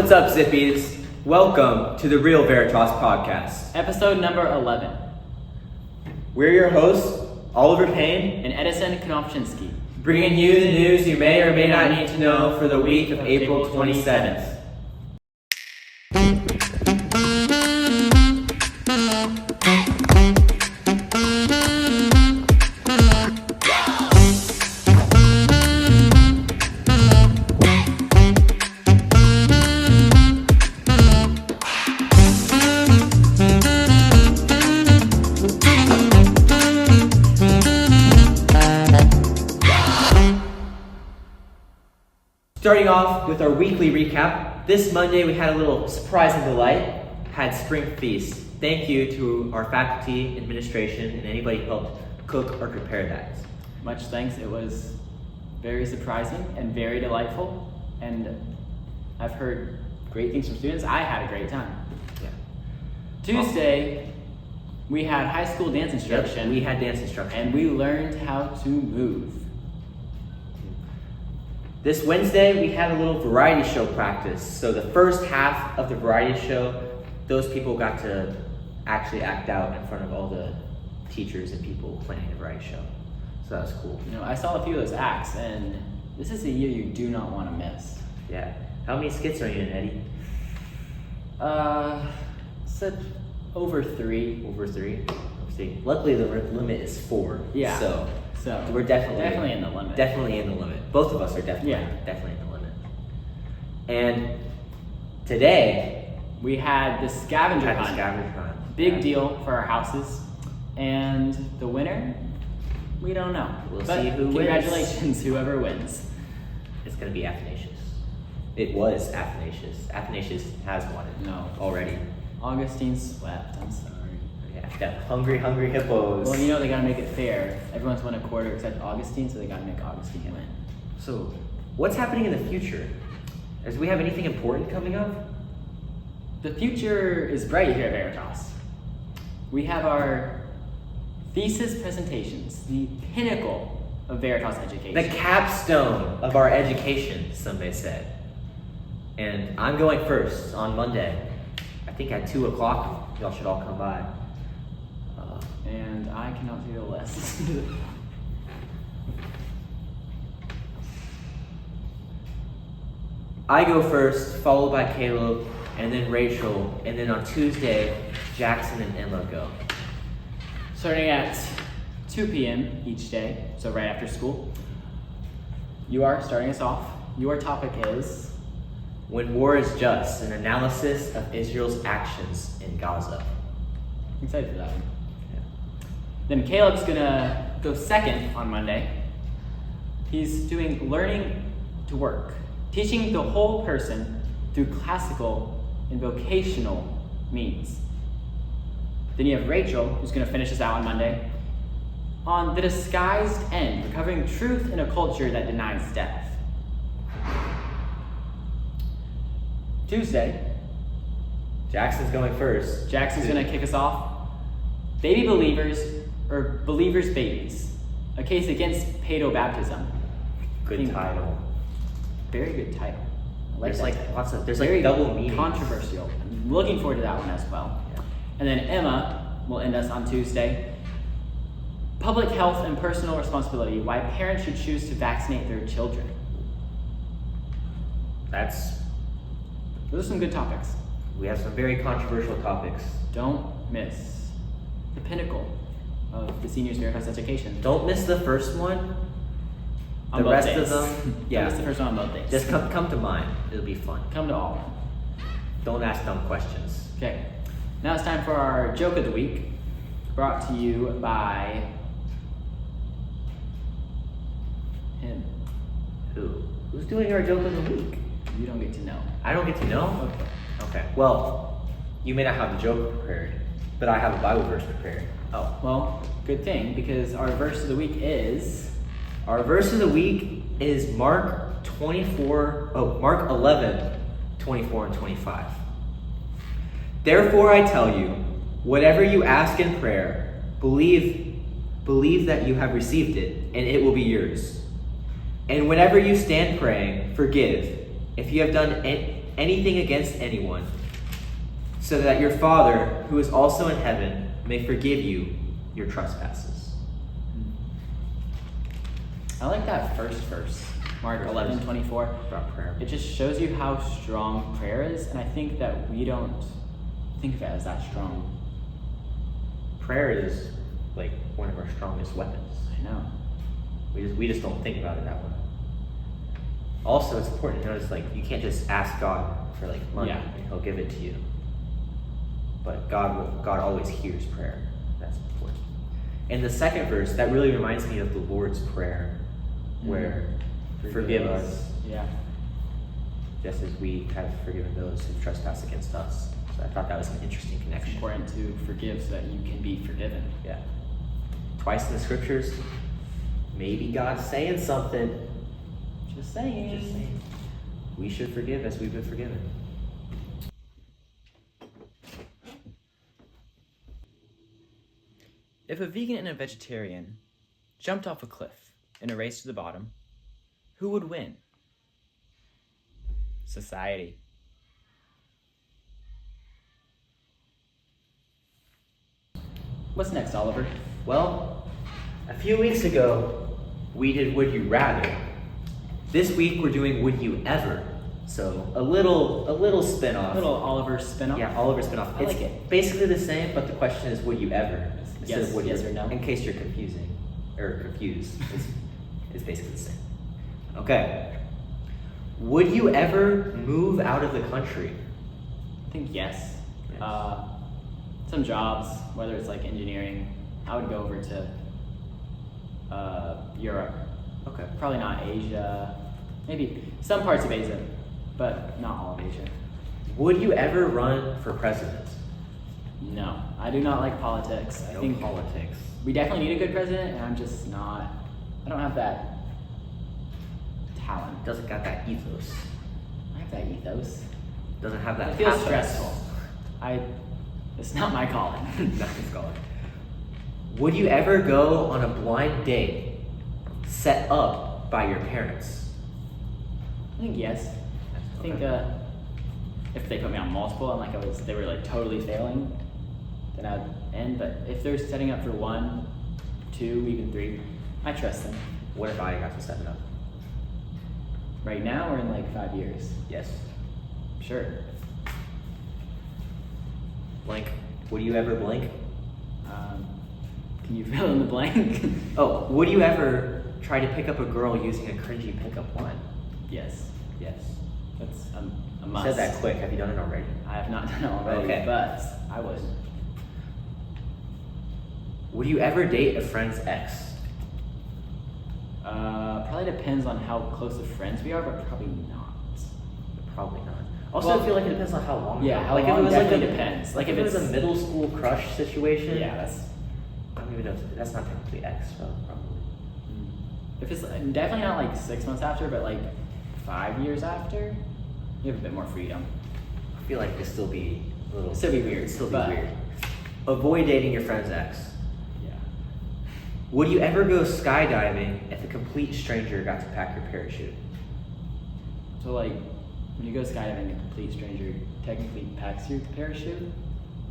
What's up, Zippies? Welcome to the Real Veritas Podcast. Episode number 11. We're your hosts, Oliver Payne And Edison Konopchinsky. bringing you the news you may or may not need to know for the week of April 27th. Starting off with our weekly recap, this Monday we had a little surprise and delight, had Spring Feast. Thank you to our faculty, administration, and anybody who helped cook or prepare that. Much thanks. It was very surprising and very delightful. And I've heard great things from students. I had a great time. Yeah. Tuesday, we had high school dance instruction. Yep, we had dance instruction. And we learned how to move. This Wednesday, we had a little variety show practice. So the first half of the variety show, those people got to actually act out in front of all the teachers and people planning the variety show. So that was cool. You know, I saw a few of those acts, and this is a year you do not want to miss. Yeah. How many skits are you in, Eddie? Said over 3. Over 3? Let's see. Luckily, the limit is 4. Yeah. So we're definitely in the limit. Definitely in the limit. Both of us are definitely in the limit. And today we had the scavenger hunt. Big deal for our houses. And the winner, we don't know. We'll see who wins. Congratulations, whoever wins. It's going to be Athanasius. It was Athanasius. Athanasius has won it. No. Already. Augustine swept. I'm sorry. Yeah, that hungry hippos. Well, you know they gotta make it fair. Everyone's won a quarter except Augustine, so they gotta make Augustine win. So, what's happening in the future? Do we have anything important coming up? The future is bright here at Veritas. We have our thesis presentations, the pinnacle of Veritas education. The capstone of our education, some may say. And I'm going first on Monday. I think at 2 o'clock, y'all should all come by. And I cannot do the list. I go first, followed by Caleb, and then Rachel, and then on Tuesday, Jackson and Emma go. Starting at 2 p.m. each day, so right after school. You are starting us off. Your topic is When War is Just, an analysis of Israel's actions in Gaza. I'm excited for that one. Then Caleb's gonna go second on Monday. He's doing learning to work, teaching the whole person through classical and vocational means. Then you have Rachel, who's gonna finish us out on Monday, on the disguised end, recovering truth in a culture that denies death. Tuesday, Jackson's going first. Jackson's gonna kick us off. Baby believers, or believers' babies, a case against paedobaptism. Good title. Very good title. I like There's that like title. lots of, there's Very like double meanings. controversial. I'm looking forward to that one as well. Yeah. And then Emma will end us on Tuesday. Public health and personal responsibility, why parents should choose to vaccinate their children. Those are some good topics. We have some very controversial topics. Don't miss the pinnacle of the Seniors Veritas education. Don't miss the first one. On The both rest days. of them, Don't yeah. miss the first one on both days. Just come to mine. It'll be fun. Come to all. Don't ask dumb questions. Okay, now it's time for our joke of the week, brought to you by him. Who's doing our joke of the week? You don't get to know. I don't get to know? Okay. Well, you may not have the joke prepared, but I have a Bible verse prepared. Oh, well, good thing, because our verse of the week is Our verse of the week is Mark 11, 24 and 25. Therefore I tell you, whatever you ask in prayer, believe that you have received it, and it will be yours. And whenever you stand praying, forgive if you have done anything against anyone, so that your Father, who is also in heaven, may forgive you your trespasses. I like that first verse, Mark 11:24. About prayer. It just shows you how strong prayer is, and I think that we don't think of it as that strong. Prayer is like one of our strongest weapons. I know. We just don't think about it that way. Also, it's important to notice, like, you can't just ask God for like money and He'll give it to you. But God always hears prayer. That's important. In the second verse, that really reminds me of the Lord's Prayer, where forgive us, just as we have forgiven those who trespass against us. So I thought that was an interesting connection. It's important to forgive so that you can be forgiven. Yeah. Twice in the scriptures, maybe God's saying something. Just saying. We should forgive as we've been forgiven. If a vegan and a vegetarian jumped off a cliff in a race to the bottom, who would win? Society. What's next, Oliver? Well, a few weeks ago, we did Would You Rather. This week, we're doing Would You Ever. So a little spin-off. A little Oliver spin-off? Yeah, Oliver spin-off. I like it. Basically the same, but the question is, would you ever? Instead Yes, of would yes you, or no. In case you're confused, it's basically the same. Okay. Would you ever move out of the country? I think yes. Yes. Some jobs, whether it's like engineering, I would go over to Europe. Okay. Probably not Asia. Maybe some parts of Asia, but not all of Asia. Would you ever run for president? No, I do not like politics. I think politics. we definitely need a good president, and I'm just not. I don't have that talent. Doesn't got that ethos. I have that ethos. Doesn't have that. It feels pathos. stressful. It's not my calling. Not his calling. Would you ever go on a blind date set up by your parents? I think yes. I think if they put me on multiple and they were like totally failing, then I'd end. But if they're setting up for 1, 2, even 3, I trust them. What if I got to set it up? Right now or in like 5 years? Yes. Sure. Blank. Would you ever blink? Can you fill in the blank? Oh, would you ever try to pick up a girl using a cringy pickup line? Yes. Yes. That's a You must. said that quick. Have you done it already? I have not done it already, Okay. but I would. Would you ever date a friend's ex? Probably depends on how close of friends we are, but probably not. Probably not. Also, Well, I feel like it depends on how long. Yeah, ago. how like long if it was definitely like depends. Like if it was a middle school crush situation. Yeah, that's. I don't even know. That's not technically ex, so probably. If it's definitely not like 6 months after, but like 5 years after, you have a bit more freedom. I feel like it'd still be a little. Still be weird, It'd still be but- weird. Avoid dating your friend's ex. Yeah. Would you ever go skydiving if a complete stranger got to pack your parachute? So like, when you go skydiving, a complete stranger technically packs your parachute.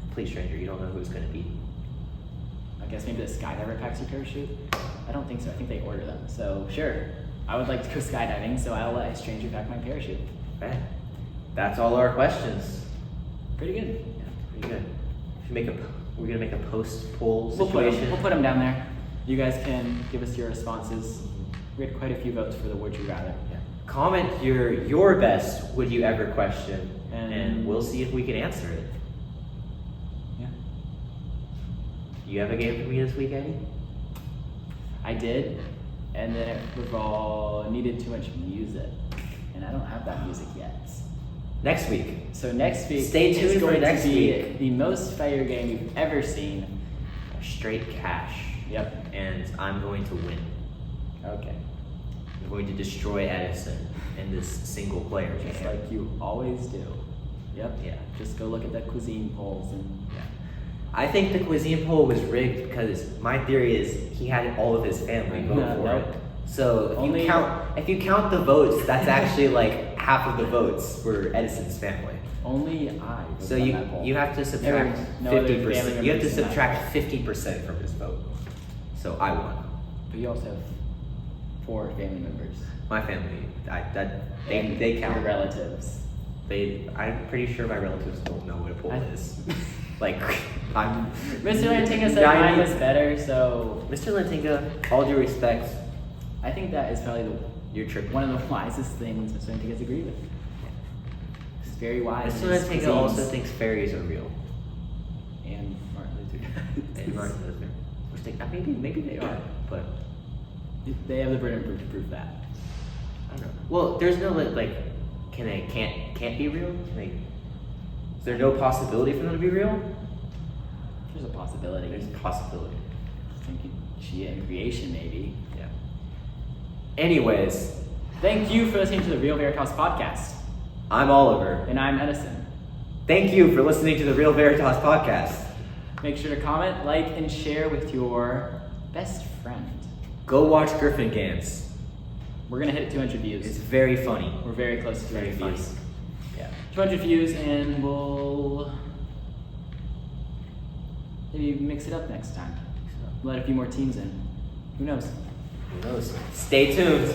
Complete stranger. You don't know who it's going to be. I guess maybe the skydiver packs your parachute. I don't think so. I think they order them. So sure, I would like to go skydiving, so I'll let a stranger pack my parachute. Okay. That's all our questions. Pretty good. Yeah, pretty good. We're gonna make a poll We'll situation. put them down there. You guys can give us your responses. We had quite a few votes for the Would You Rather. Yeah. Comment your best would you ever question, and we'll see if we can answer it. Yeah. You have a game for me this week, Eddie? I did, and then it needed too much music, and I don't have that music yet. Next week. So next week, Stay tuned is for going next to be week. the most fire game you've ever seen. Straight cash. Yep. And I'm going to win. Okay. I'm going to destroy Edison in this single player Just game. like you always do. Yep. Yeah. Just go look at the cuisine polls and. Yeah. I think the cuisine poll was rigged because my theory is he had all of his family vote for No. it. So if Only- you count the votes, that's actually like half of the votes were Edison's family. Only I. So voted on that poll. you have to subtract No other 50%. family You have to members in that subtract 50% from his vote. So I won. But you also have 4 family members. My family, they And count. your relatives. I'm pretty sure my relatives don't know what a poll is. Like, I'm. Mr. Lantinga said mine was better, so Mr. Lantinga, all due respect, I think that is probably you're tripping. one of the wisest things Mr. Lantinga's agreed with. It's very wise. Mr. in his Lantinga also cuisines. thinks fairies are real. And Martin Luther. And Martin Luther. Which maybe they are, but They have the burden of proof to prove that. I don't know. Well, there's no like, can't be real? Is there no possibility for them to be real? There's a possibility. There's a possibility. I think she in creation, maybe. Yeah. Anyways, Thank you for listening to the Real Veritas podcast. I'm Oliver. And I'm Edison. Thank you for listening to the Real Veritas podcast. Make sure to comment, like, and share with your best friend. Go watch Griffin Games. We're gonna hit 200 views. It's very funny. We're very close to 200 Very funny. views. Yeah. 200 views, and we'll maybe mix it up next time. Let a few more teams in. Who knows? Who knows? Stay tuned.